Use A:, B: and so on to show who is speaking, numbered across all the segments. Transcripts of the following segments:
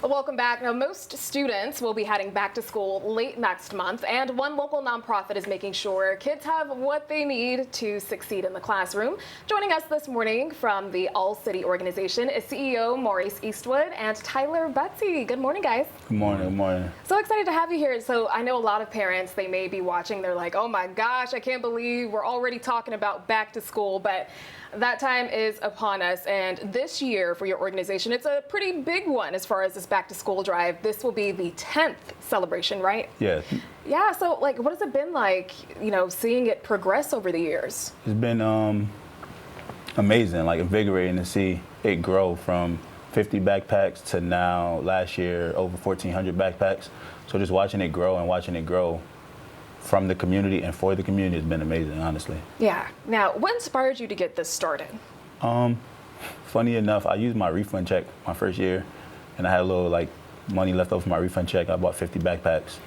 A: Welcome back. Now, most students will be heading back to school late next month, and one local nonprofit is making sure kids have what they need to succeed in the classroom. Joining us this morning from the Allxity organization is CEO Maurice Eastwood and Tyler Betsy. Good morning, guys.
B: Good morning. Good morning.
A: So excited to have you here. So I know a lot of parents, they may be watching, they're like, oh my gosh, I can't believe we're already talking about back to school, but that time is upon us. And this year for your organization, it's a pretty big one as far as this back to school drive. This will be the 10th celebration, right?
B: Yeah.
A: Yeah, so like, what has it been like, seeing it progress over the years?
B: It's been amazing, like invigorating to see it grow from 50 backpacks to now last year over 1,400 backpacks. So just watching it grow and watching it grow from the community and for the community has been amazing, honestly.
A: Yeah. Now, what inspired you to get this started?
B: Funny enough, I used my refund check my first year, and I had a little money left over from my refund check. I bought 50 backpacks,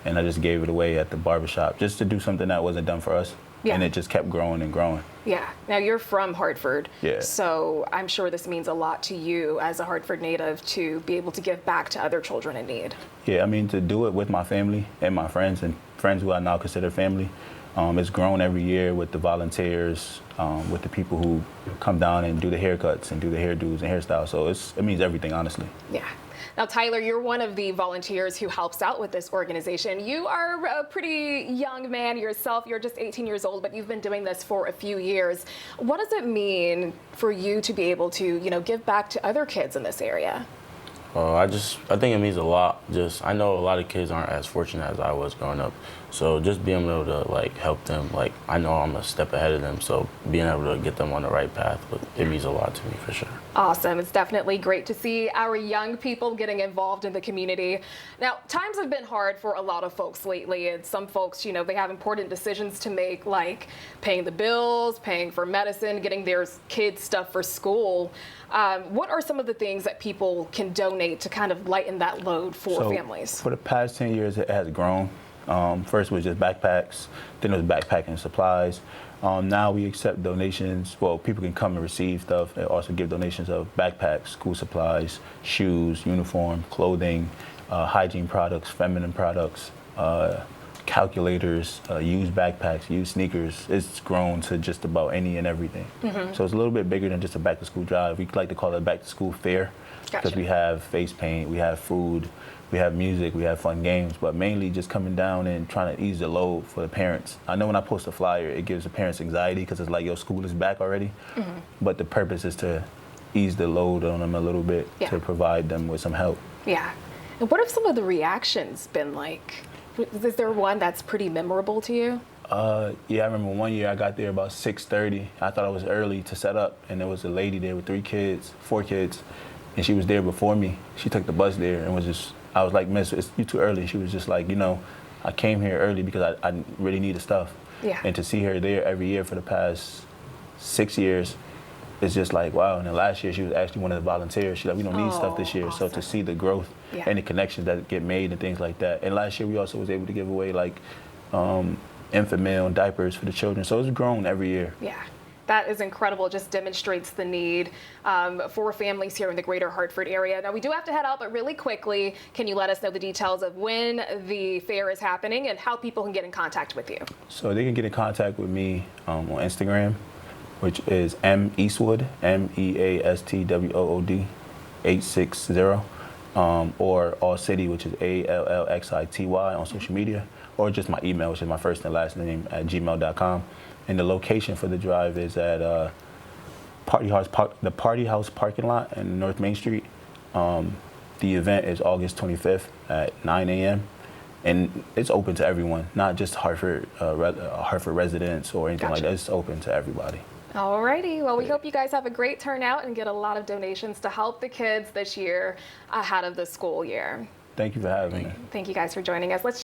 B: and I just gave it away at the barbershop just to do something that wasn't done for us.
A: Yeah.
B: And it just kept growing and growing.
A: Yeah. Now, you're from Hartford.
B: Yeah.
A: So I'm sure this means a lot to you as a Hartford native to be able to give back to other children in need.
B: Yeah, I mean, to do it with my family and my friends and friends who I now consider family, it's grown every year with the volunteers, with the people who come down and do the haircuts and do the hairdos and hairstyles. So it means everything, honestly.
A: Yeah. Now, Tyler, you're one of the volunteers who helps out with this organization. You are a pretty young man yourself. You're just 18 years old, but you've been doing this for a few years. What does it mean for you to be able to, give back to other kids in this area?
C: I think it means a lot. I know a lot of kids aren't as fortunate as I was growing up. So just being able to help them, I know I'm a step ahead of them. So being able to get them on the right path, it means a lot to me for sure.
A: Awesome. It's definitely great to see our young people getting involved in the community. Now, times have been hard for a lot of folks lately, and some folks, they have important decisions to make, like paying the bills, paying for medicine, getting their kids stuff for school. What are some of the things that people can donate to kind of lighten that load for families?
B: For the past 10 years, it has grown. First was just backpacks, then it was backpacking supplies. Now we accept donations. Well, people can come and receive stuff and also give donations of backpacks, school supplies, shoes, uniform, clothing, hygiene products, feminine products, calculators, used backpacks, used sneakers. It's grown to just about any and everything. Mm-hmm. So it's a little bit bigger than just a back to school drive. We like to call it a back to school fair because we have face paint, we have food, we have music, we have fun games, but mainly just coming down and trying to ease the load for the parents. I know when I post a flyer, it gives the parents anxiety because it's like, yo, school is back already. Mm-hmm. But the purpose is to ease the load on them a little bit, to provide them with some help.
A: Yeah. And what have some of the reactions been like? Is there one that's pretty memorable to you?
B: Yeah, I remember one year I got there about 6:30. I thought I was early to set up, and there was a lady there with 4 kids, and she was there before me. She took the bus there and I was like, miss, you're too early. She was just like, I came here early because I really needed stuff.
A: Yeah.
B: And to see her there every year for the past 6 years, it's just like, wow. And then last year, she was actually one of the volunteers. She's like, we don't need stuff this year.
A: Awesome.
B: So to see the growth and the connections that get made and things like that. And last year, we also was able to give away infant meal and diapers for the children. So it's grown every year.
A: Yeah. That is incredible. It just demonstrates the need for families here in the greater Hartford area. Now, we do have to head out, but really quickly, can you let us know the details of when the fair is happening and how people can get in contact with you?
B: So they can get in contact with me on Instagram, which is meastwood, MEASTWOOD 860, or Allxity, which is ALLXITY on social media, or just my email, which is my first and last name @gmail.com. And the location for the drive is at the Party House parking lot in North Main Street. The event is August 25th at 9 a.m. And it's open to everyone, not just Hartford residents or anything like that. It's open to everybody.
A: Alrighty, well, we hope you guys have a great turnout and get a lot of donations to help the kids this year ahead of the school year.
B: Thank you for having me.
A: Thank you guys for joining us. Let's